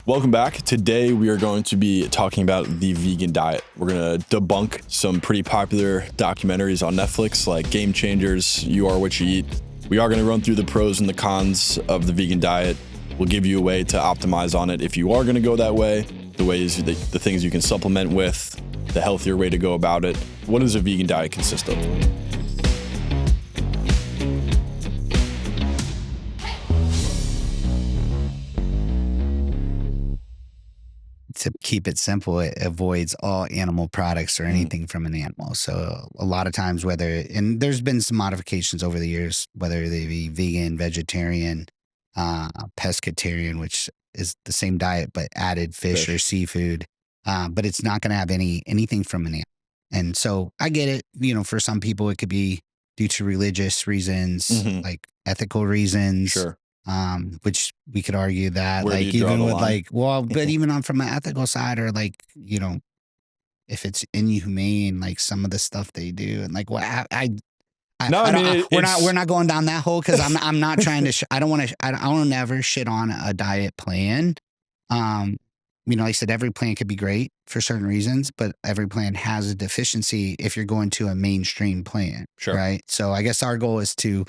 Welcome back. Today we are going to be talking about the vegan diet. We're going to debunk some pretty popular documentaries on Netflix like Game Changers, You Are What You Eat. We are going to run through the pros and the cons of the vegan diet. We'll give you a way to optimize on it if you are going to go that way, the ways, the things you can supplement with, the healthier way to go about it. What does a vegan diet consist of? To keep it simple, it avoids all animal products or anything from an animal. So a lot of times and there's been some modifications over the years, whether they be vegan, vegetarian, pescatarian, which is the same diet, but added fish or seafood. But it's not going to have anything from an animal. And so I get it, for some people, it could be due to religious reasons, like ethical reasons. Sure. Which we could argue that, Where do like, you draw even the with line? but even on from an ethical side, or like, if it's inhumane, like some of the stuff they do, and like, we're not going down that hole because I'm not trying to. I don't want to never shit on a diet plan. Like I said, every plan could be great for certain reasons, but every plan has a deficiency if you're going to a mainstream plan. Sure. Right. So I guess our goal is to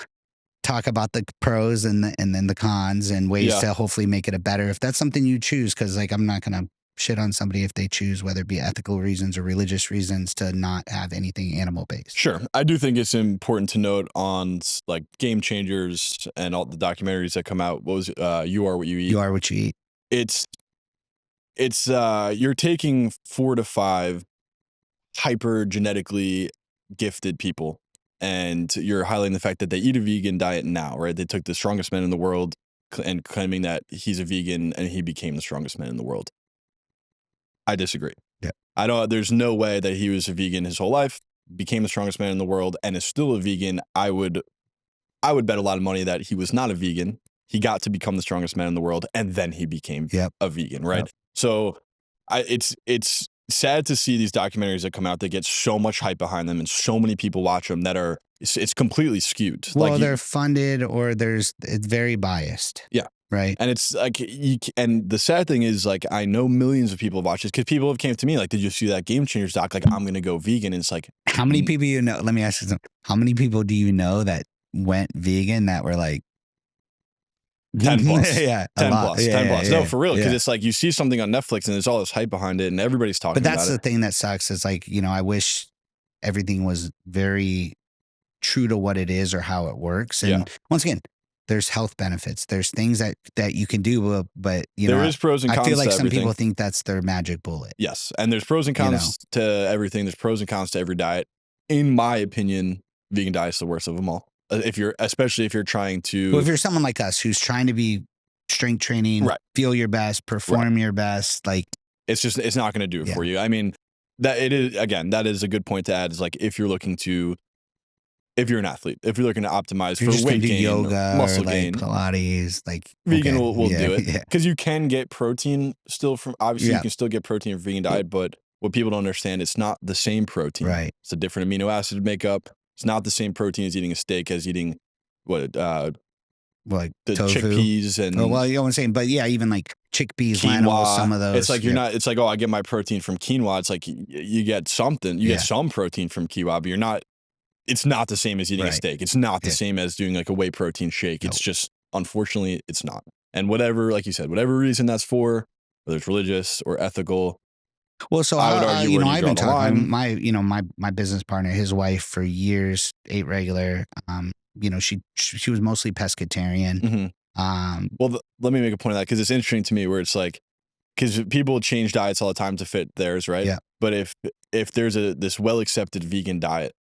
talk about the pros and then the cons and ways to hopefully make it a better, if that's something you choose. Cause like, I'm not going to shit on somebody if they choose, whether it be ethical reasons or religious reasons, to not have anything animal based. Sure. I do think it's important to note on like Game Changers and all the documentaries that come out. What was You Are What You Eat? You Are What You Eat. It's you're taking 4 to 5 hyper genetically gifted people, and you're highlighting the fact that they eat a vegan diet now, right? They took the strongest man in the world and claiming that he's a vegan and he became the strongest man in the world. I disagree. Yeah. There's no way that he was a vegan his whole life, became the strongest man in the world, and is still a vegan. I would bet a lot of money that he was not a vegan. He got to become the strongest man in the world, and then he became a vegan, right? Yep. So it's sad to see these documentaries that come out that get so much hype behind them and so many people watch them that it's completely skewed. Well, they're funded, or it's very biased. Yeah. Right. And it's like, and the sad thing is, like, I know millions of people watch this because people have came to me like, did you see that Game Changers doc? Like, I'm going to go vegan. And it's like, how many people let me ask you something. How many people do you know that went vegan that were like 10 plus? 10 plus. No, for real. Because Yeah. it's like, you see something on Netflix and there's all this hype behind it and everybody's talking But about it. that's the thing that sucks. Is like, I wish everything was very true to what it is or how it works. And once again, there's health benefits. There's things that you can do, but there is pros and cons. I feel like to some everything. people think that's their magic bullet. Yes. And there's pros and cons to everything. There's pros and cons to every diet. In my opinion, vegan diet is the worst of them all. Especially if you're trying to. Well, if you're someone like us who's trying to be strength training, feel your best, perform your best, like it's not going to do it for you. I mean, that is a good point to add, is like, if you're an athlete, if you're looking to optimize for weight gain, yoga, muscle or gain, Pilates, like vegan will do it, because you can get protein still from, obviously you can still get protein from vegan diet, but what people don't understand, it's not the same protein. Right. It's a different amino acid makeup. It's not the same protein as eating a steak, as eating like the tofu. chickpeas and I'm saying, but even like chickpeas, lentils, some of those. It's like it's like, oh, I get my protein from quinoa. It's like you get something, get some protein from quinoa, but it's not the same as eating a steak. It's not the same as doing like a whey protein shake. It's just, unfortunately, it's not. And whatever, like you said, whatever reason that's for, whether it's religious or ethical. Well, so I would argue, I've been talking, my business partner, his wife for years ate regular. She was mostly pescatarian. Well, let me make a point of that, because it's interesting to me, where it's like, because people change diets all the time to fit theirs, right? Yeah. But if there's this well accepted vegan diet,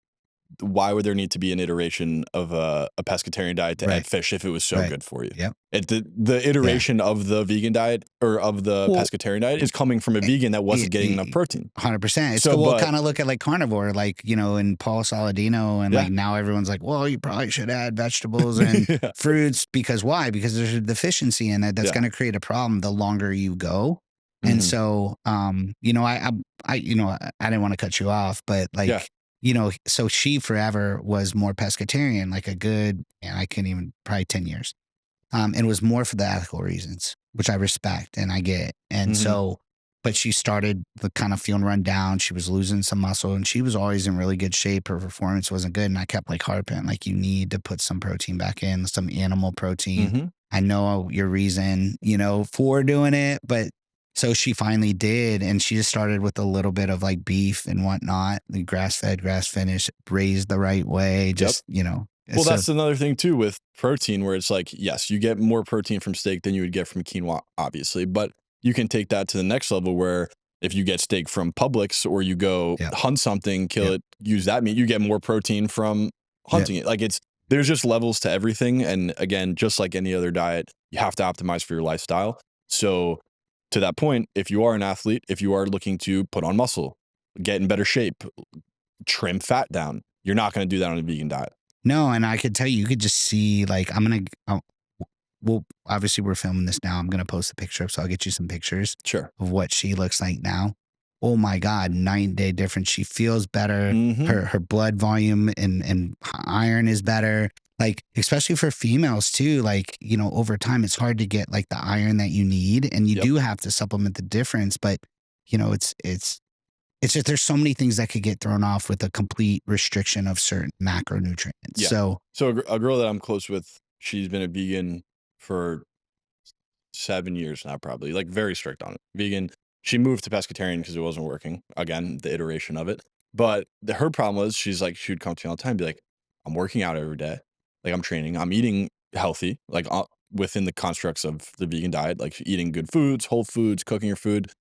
why would there need to be an iteration of a pescatarian diet to add fish if it was so good for you? Yep. The iteration of the vegan diet, or of the pescatarian diet, is coming from a vegan that wasn't getting enough protein. 100%. So we'll kind of look at like carnivore, like, and Paul Saladino, and like now everyone's like, well, you probably should add vegetables and fruits, because why? Because there's a deficiency in it that's going to create a problem the longer you go. And so, I didn't want to cut you off, but like, so she forever was more pescatarian, like a good, I couldn't even, probably 10 years. And it was more for the ethical reasons. which I respect and I get. And Mhm. so, but she started the kind of feeling run down. She was losing some muscle and she was always in really good shape. Her performance wasn't good. And I kept like harping, like, you need to put some protein back in, some animal protein. Mhm. I know your reason, for doing it, but so she finally did. And she just started with a little bit of like beef and whatnot, the grass fed, grass finished, raised the right way. Just, Well, so that's another thing too with protein where it's like, yes, you get more protein from steak than you would get from quinoa, obviously, but you can take that to the next level where if you get steak from Publix or you go yeah, hunt something, kill yeah, it, use that meat, you get more protein from yeah. hunting it. Like there's just levels to everything. And again, just like any other diet, you have to optimize for your lifestyle. So to that point, if you are an athlete, if you are looking to put on muscle, get in better shape, trim fat down, you're not going to do that on a vegan diet. No, and I could tell you could just see like well, obviously we're filming this now. I'm gonna post a picture up, so I'll get you some pictures Sure. of what she looks like now. Oh my God, 9-day difference. She feels better. Mm-hmm. Her blood volume and iron is better. Like, especially for females too, like, over time it's hard to get like the iron that you need. And you Yep. do have to supplement the difference, but it's just there's so many things that could get thrown off with a complete restriction of certain macronutrients. Yeah. So So a girl that I'm close with, she's been a vegan for 7 years now, probably, like very strict on it. Vegan. She moved to pescatarian because it wasn't working. Again, the iteration of it. But her problem was she's like, she would come to me all the time and be like, I'm working out every day. Like I'm training, I'm eating healthy, like within the constructs of the vegan diet, like eating good foods, whole foods, cooking your food.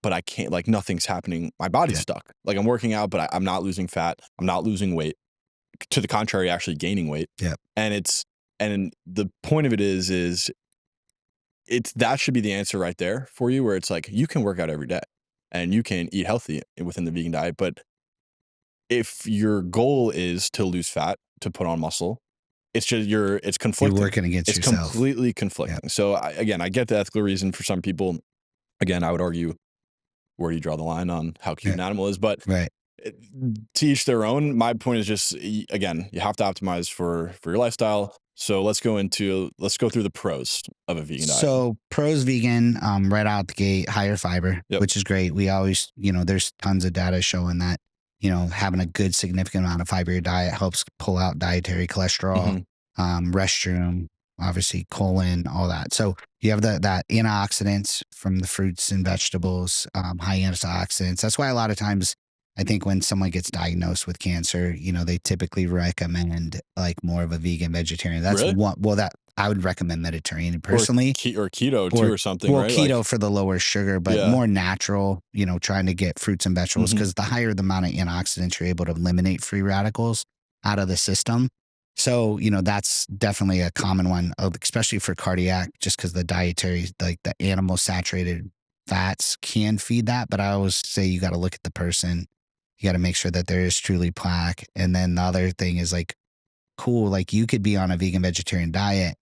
But I can't, like nothing's happening. My body's Yeah. stuck. Like I'm working out, but I'm not losing fat. I'm not losing weight. To the contrary, actually gaining weight. Yeah. And the point of it is that should be the answer right there for you, where it's like you can work out every day and you can eat healthy within the vegan diet. But if your goal is to lose fat, to put on muscle, it's just it's conflicting. You're working against it's yourself. completely conflicting. Yeah. So I get the ethical reason for some people. Again, I would argue, where do you draw the line on how cute an animal is? But Right. to each their own. My point is just, again, you have to optimize for your lifestyle. So let's go through the pros of a vegan diet. So pros vegan, right out the gate, higher fiber, Yep. which is great. We always, there's tons of data showing that, having a good significant amount of fiber in your diet helps pull out dietary cholesterol, restroom, obviously colon, all that. So you have that antioxidants from the fruits and vegetables, high antioxidants. That's why a lot of times I think when someone gets diagnosed with cancer, they typically recommend like more of a vegan vegetarian. That's Really? that I would recommend Mediterranean personally. Or keto too, or something, Well, right? keto for the lower sugar, but more natural, trying to get fruits and vegetables, because the higher the amount of antioxidants you're able to eliminate free radicals out of the system. So, that's definitely a common one, especially for cardiac, just because the dietary, like the animal saturated fats can feed that. But I always say you got to look at the person. You got to make sure that there is truly plaque. And then the other thing is like, cool, like you could be on a vegan vegetarian diet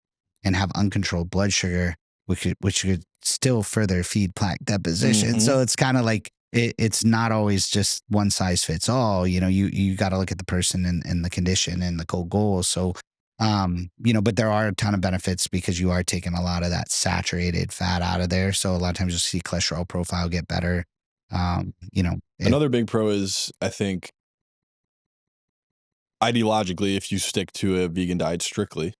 and have uncontrolled blood sugar, which could still further feed plaque deposition. So it's kind of like, it's not always just one size fits all. You got to look at the person and the condition and the goal. So, but there are a ton of benefits because you are taking a lot of that saturated fat out of there. So a lot of times you'll see cholesterol profile get better. Another big pro is, I think, ideologically, if you stick to a vegan diet strictly,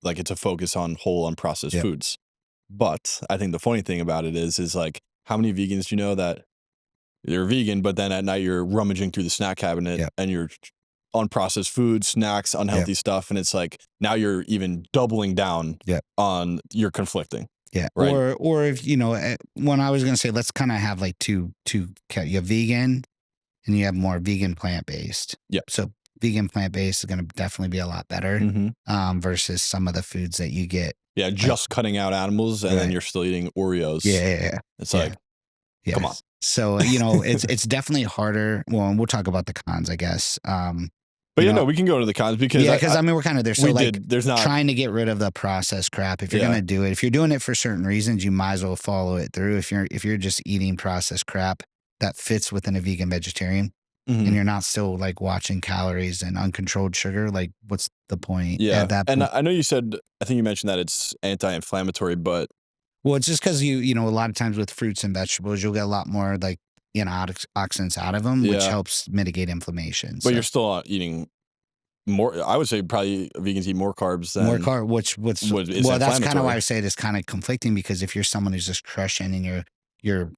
like it's a focus on whole unprocessed foods. But I think the funny thing about it is like, how many vegans do you know that they're vegan, but then at night you're rummaging through the snack cabinet and you're unprocessed food, snacks, unhealthy stuff. And it's like, now you're even doubling down on your conflicting. Yeah. Right? Or if, when I was going to say, let's kind of have like two, you have vegan and you have more vegan plant-based. Yeah. So vegan plant-based is going to definitely be a lot better versus some of the foods that you get. Yeah. Just cutting out animals and then you're still eating Oreos. Yeah. It's like, come on. So, it's definitely harder. Well, and we'll talk about the cons, I guess. But we can go to the cons because we're kind of there. So there's not trying to get rid of the processed crap. If you're going to do it, if you're doing it for certain reasons, you might as well follow it through. If you're just eating processed crap that fits within a vegan vegetarian and you're not still like watching calories and uncontrolled sugar, like what's the point? Yeah. At that and point? I know I think you mentioned that it's anti-inflammatory, but Well, it's just because a lot of times with fruits and vegetables, you'll get a lot more like antioxidants out of them, which Yeah. helps mitigate inflammation. But you're still eating more. I would say probably vegans eat more carbs than more carb, is that's kind of why I inflammatory. say it is kind of conflicting, because if you're someone who's just crushing and your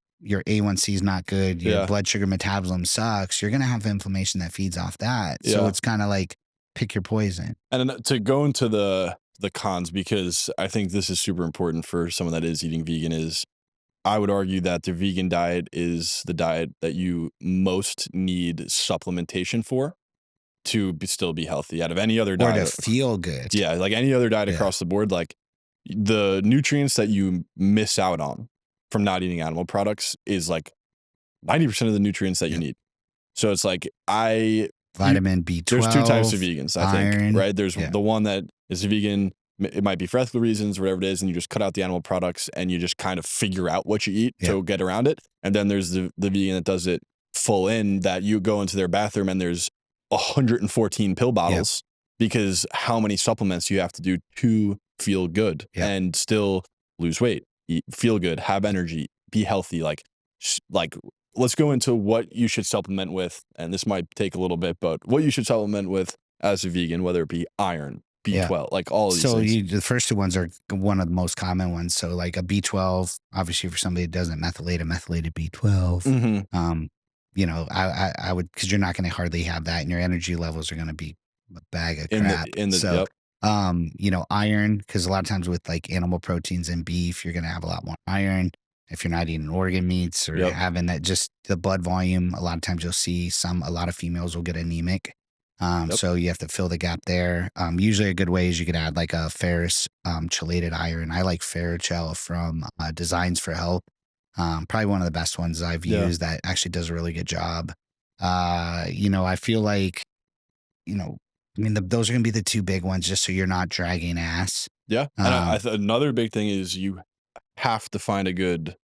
A1C is not good, your Yeah. blood sugar metabolism sucks, you're gonna have inflammation that feeds off that. So Yeah. it's kind of like pick your poison. And then to go into the cons, because I think this is super important for someone that is eating vegan, is I would argue that the vegan diet is the diet that you most need supplementation for to still be healthy out of any other Or diet. to feel good. Yeah, like any other diet Yeah. across the board, like the nutrients that you miss out on from not eating animal products is like 90% of the nutrients that you need. So it's like Vitamin B12. there's two types of vegans, I think, iron. right? There's the one that is vegan, it might be for ethical reasons, whatever it is, and you just cut out the animal products and you just kind of figure out what you eat to get around it. And then there's the vegan that does it full in, that you go into their bathroom and there's 114 pill bottles because how many supplements you have to do to feel good and still lose weight, feel good, have energy, be healthy. Like let's go into what you should supplement with, and this might take a little bit, but what you should supplement with as a vegan, whether it be iron, B12, like all of these things. The first two ones are one of the most common ones. So like a B12, obviously for somebody that doesn't methylate, a methylated B12. I would, because you're not going to hardly have that, and your energy levels are going to be a bag of crap. Iron, because a lot of times with like animal proteins and beef, you're going to have a lot more iron. If you're not eating organ meats or having that, just the blood volume, a lot of times you'll see a lot of females will get anemic. So you have to fill the gap there. Usually a good way is you could add like a ferrous chelated iron. I like Ferrocell from Designs for Health. Probably one of the best ones I've used that actually does a really good job. I feel like, those are going to be the two big ones, just so you're not dragging ass. Yeah. And another big thing is you have to find a good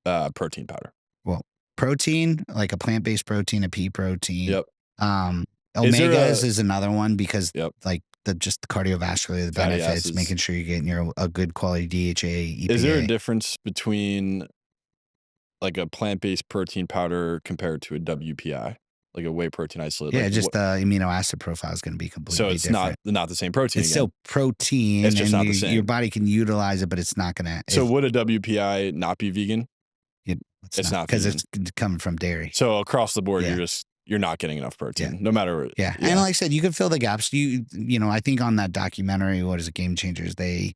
protein powder. Well, protein, like a plant-based protein, a pea protein. Yep. Omegas is another one, because like the cardiovascular, the Fatty benefits, acids. making sure you're getting a good quality DHA, EPA. Is there a difference between like a plant-based protein powder compared to a WPI, like a whey protein isolate? Yeah, like just the amino acid profile is going to be completely different. So it's not the same protein. It's still protein. It's just not the same. Your body can utilize it, but it's not going to. So would a WPI not be vegan? It's not, because it's coming from dairy. So across the board, you're not getting enough protein, no matter. Yeah. And like I said, you can fill the gaps. I think on that documentary, what is it, Game Changers, they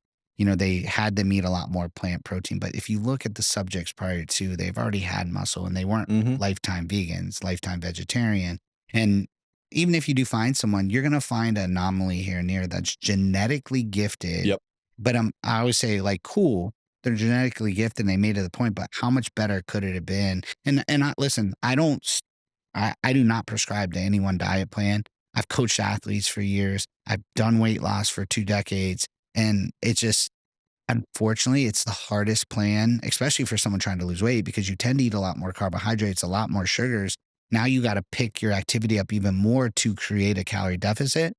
had them eat a lot more plant protein. But if you look at the subjects prior to, they've already had muscle, and they weren't lifetime vegans, lifetime vegetarian. And even if you do find someone, you're going to find an anomaly here and there that's genetically gifted. Yep. But I always say, like, cool, they're genetically gifted and they made it to the point, but how much better could it have been? And listen, I do not prescribe to any one diet plan. I've coached athletes for years. I've done weight loss for 2 decades. And it's just, unfortunately, it's the hardest plan, especially for someone trying to lose weight, because you tend to eat a lot more carbohydrates, a lot more sugars. Now you got to pick your activity up even more to create a calorie deficit.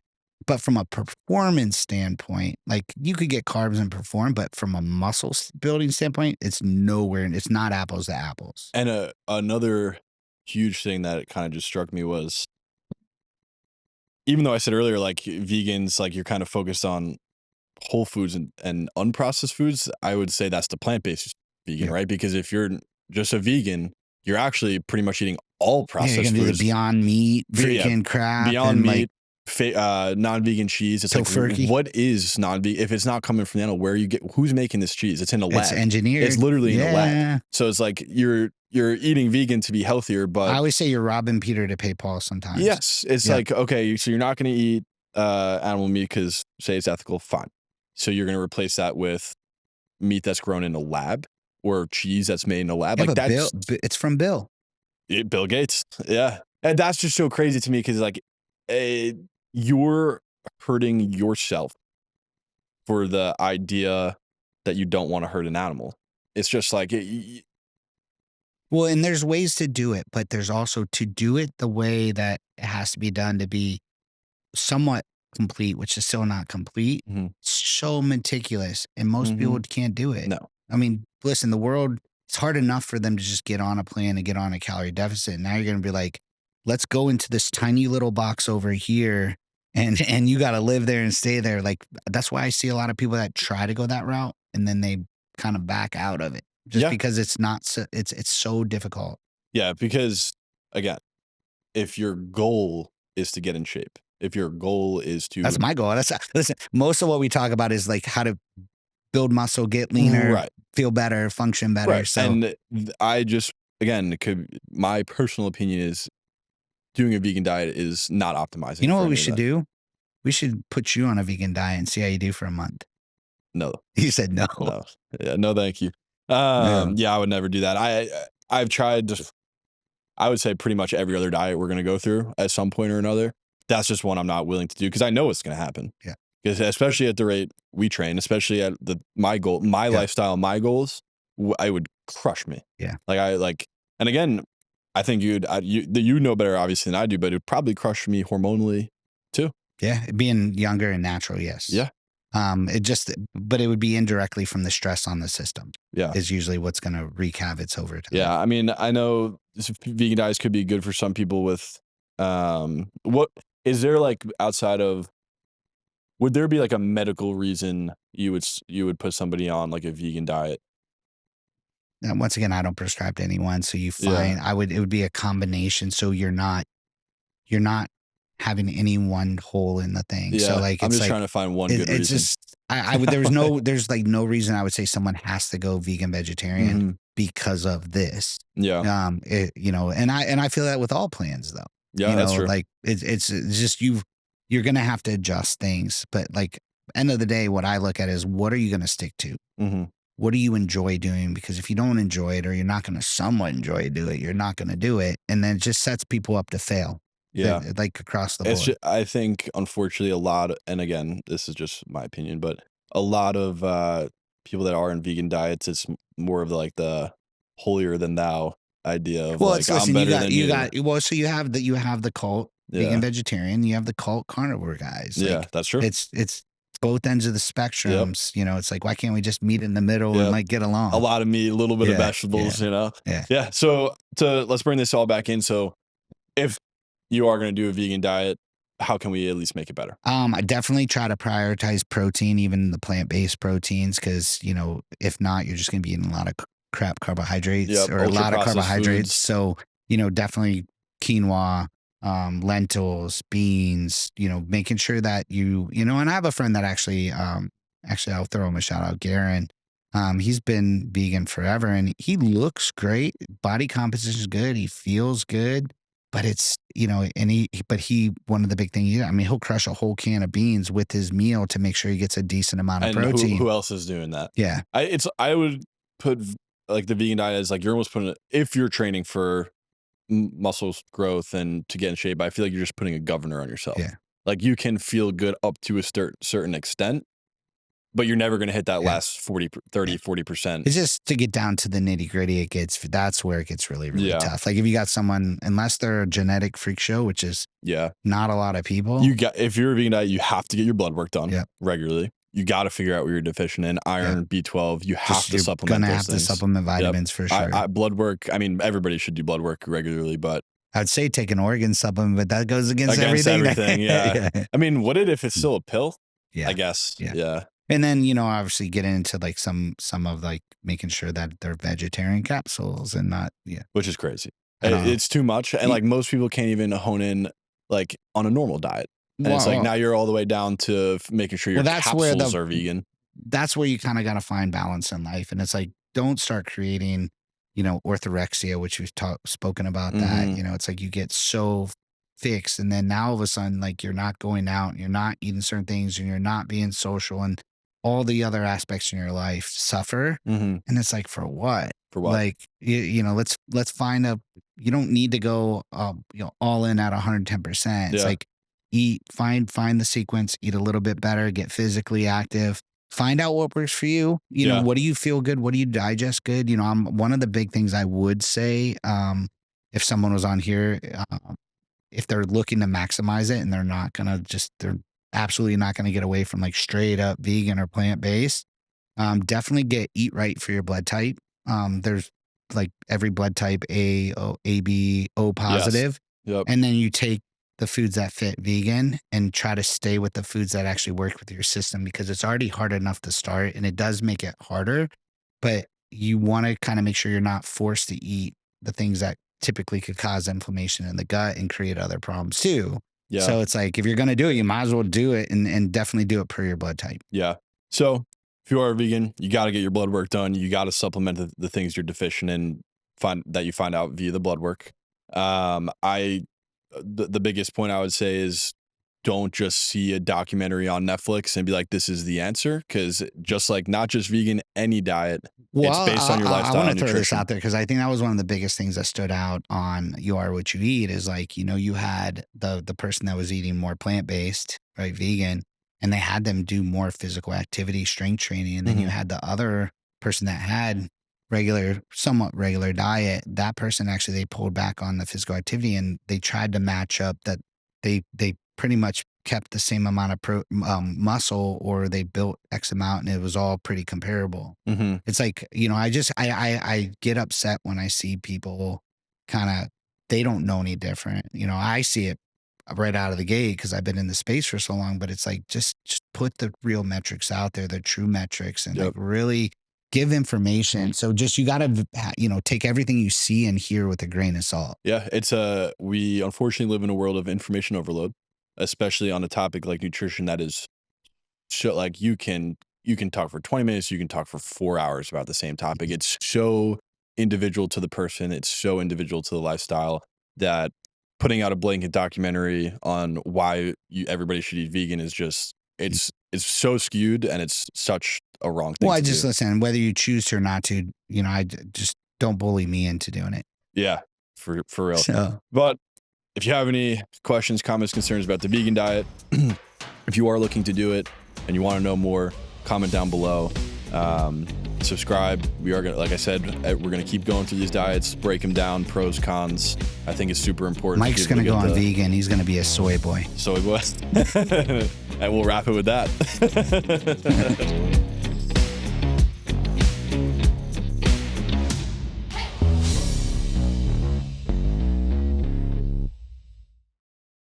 But from a performance standpoint, like, you could get carbs and perform, but from a muscle building standpoint, it's not apples to apples. And another huge thing that kind of just struck me was, even though I said earlier, like vegans, like you're kind of focused on whole foods and unprocessed foods, I would say that's the plant-based vegan, right? Because if you're just a vegan, you're actually pretty much eating all processed you're gonna foods. Do the Beyond Meat, freaking crap. Beyond and Meat, non-vegan cheese. It's Tofurkey. like, what is non-vegan? If it's not coming from the animal, who's making this cheese? It's in a lab. It's engineered. It's literally in a lab. So it's like you're eating vegan to be healthier, but I always say you're robbing Peter to pay Paul sometimes. Yes. It's like, okay, so you're not going to eat animal meat because, say, it's ethical. Fine. So you're going to replace that with meat that's grown in a lab, or cheese that's made in a lab. Yeah, like that's it's from Bill. Bill Gates. Yeah. And that's just so crazy to me, because like you're hurting yourself for the idea that you don't want to hurt an animal. It's just like well, and there's ways to do it, but there's also to do it the way that it has to be done to be somewhat complete, which is still not complete. So meticulous, and most people can't do it. No. I mean, listen, the world, it's hard enough for them to just get on a plan and get on a calorie deficit. Now you're going to be like, let's go into this tiny little box over here and you got to live there and stay there. Like, that's why I see a lot of people that try to go that route and then they kind of back out of it just because it's not so, it's so difficult. Yeah. Because again, if your goal is to get in shape, if your goal is to, that's my goal. Listen, most of what we talk about is like how to build muscle, get leaner, feel better, function better. Right. So, and I just, again, my personal opinion is doing a vegan diet is not optimizing. You know what we should do? We should put you on a vegan diet and see how you do for a month. No. He said no. No. Yeah, no, thank you. Yeah, I would never do that. I've tried, I would say pretty much every other diet we're going to go through at some point or another. That's just one I'm not willing to do because I know it's going to happen. Yeah. Because especially at the rate we train, especially at my goal, my lifestyle, my goals, I would crush me. Yeah. And again, I think you know better obviously than I do, but it would probably crush me hormonally too. Yeah. Being younger and natural. Yes. Yeah. But it would be indirectly from the stress on the system. Yeah. Is usually what's going to wreak havoc over time. Yeah. I mean, I know vegan diets could be good for some people with, what is there like outside of, would there be like a medical reason you would put somebody on like a vegan diet? And once again, I don't prescribe to anyone. So you find it would be a combination. So you're not having any one hole in the thing. Yeah, so like, I'm just trying to find one good reason. It's just, there's like no reason I would say someone has to go vegan vegetarian because of this. Yeah. And I feel that with all plans though. Yeah, that's true. Like it's just you're going to have to adjust things, but like end of the day, what I look at is what are you going to stick to? What do you enjoy doing? Because if you don't enjoy it or you're not going to somewhat enjoy do it, you're not going to do it. And then it just sets people up to fail. Yeah. Like across the board. I think unfortunately and again, this is just my opinion, but a lot of people that are in vegan diets, it's more of like the holier than thou idea of I'm better than you. So you have the cult vegan vegetarian, you have the cult carnivore guys. Yeah, that's true. It's both ends of the spectrums. It's like, why can't we just meet in the middle and like get along? A lot of meat, a little bit of vegetables, Yeah. So let's bring this all back in. So if you are going to do a vegan diet, how can we at least make it better? I definitely try to prioritize protein, even the plant-based proteins, because if not, you're just going to be eating a lot of crap carbohydrates or a lot of carbohydrates. Foods. So definitely quinoa, lentils, beans, making sure that and I have a friend that actually I'll throw him a shout out, Garen. He's been vegan forever and he looks great. Body composition is good. He feels good, but it's, one of the big things, he'll crush a whole can of beans with his meal to make sure he gets a decent amount of protein. Who else is doing that? Yeah. I would put like the vegan diet as like, you're almost putting it, if you're training for muscle growth and to get in shape, I feel like you're just putting a governor on yourself. Yeah. Like you can feel good up to a certain extent, but you're never going to hit that last 40%. It's just to get down to the nitty gritty. That's where it gets really, really tough. Like if you got someone, unless they're a genetic freak show, which is not a lot of people. If you're a vegan diet, you have to get your blood work done regularly. You got to figure out what you're deficient in. Iron, B12. You have to supplement. You're gonna have to supplement vitamins for sure. Blood work. Everybody should do blood work regularly, but I'd say take an organ supplement, but that goes against everything. Yeah. Would it if it's still a pill? Yeah. I guess. Yeah. And then obviously get into like some of like making sure that they're vegetarian capsules and not which is crazy. It's too much, and like most people can't even hone in like on a normal diet. And it's like now you're all the way down to making sure your capsules are vegan. That's where you kind of got to find balance in life. And it's like, don't start creating, orthorexia, which we've spoken about that. It's like you get so fixed. And then now all of a sudden, like you're not going out, and you're not eating certain things, and you're not being social, and all the other aspects in your life suffer. And it's like, for what? For what? Like, let's find you don't need to go, all in at 110%. It's like, find the sequence, eat a little bit better, get physically active, find out what works for you. What do you feel good? What do you digest good? One of the big things I would say, if someone was on here, if they're looking to maximize it and they're absolutely not going to get away from like straight up vegan or plant-based, Definitely eat right for your blood type. There's like every blood type A, O, AB, O positive. Yes. Yep. And then you take the foods that fit vegan and try to stay with the foods that actually work with your system, because it's already hard enough to start, and it does make it harder. But you want to kind of make sure you're not forced to eat the things that typically could cause inflammation in the gut and create other problems too. Yeah. So it's like, if you're going to do it, you might as well do it and definitely do it per your blood type. Yeah. So if you are a vegan, you got to get your blood work done. You got to supplement the things you're deficient in, you find out via the blood work. The biggest point I would say is, don't just see a documentary on Netflix and be like, this is the answer. Because just like, not just vegan, any diet, it's based on your lifestyle. I want and to throw this nutrition. out there because I think that was one of the biggest things that stood out on You Are What You Eat, is like, you had the person that was eating more plant-based, right, vegan, and they had them do more physical activity, strength training. And then you had the other person that had somewhat regular diet. That person actually, they pulled back on the physical activity, and they tried to match up that they pretty much kept the same amount of muscle, or they built X amount, and it was all pretty comparable. It's like, I get upset when I see people they don't know any different. I see it right out of the gate because I've been in the space for so long, but it's like, just put the real metrics out there, the true metrics, and like really give information. So just, you got to, take everything you see and hear with a grain of salt. Yeah. We unfortunately live in a world of information overload, especially on a topic like nutrition that is like, you can talk for 20 minutes, you can talk for 4 hours about the same topic. It's so individual to the person. It's so individual to the lifestyle that putting out a blanket documentary on why everybody should eat vegan is just, it's so skewed, and it's such a wrong thing. Well, listen, whether you choose to or not to, I just don't bully me into doing it. Yeah, for real. So. But if you have any questions, comments, concerns about the vegan diet, if you are looking to do it and you want to know more, comment down below. Subscribe. We are gonna, like I said, we're gonna keep going through these diets, break them down, pros, cons. I think it's super important. Mike's gonna go on vegan. He's gonna be a soy boy. And we'll wrap it with that.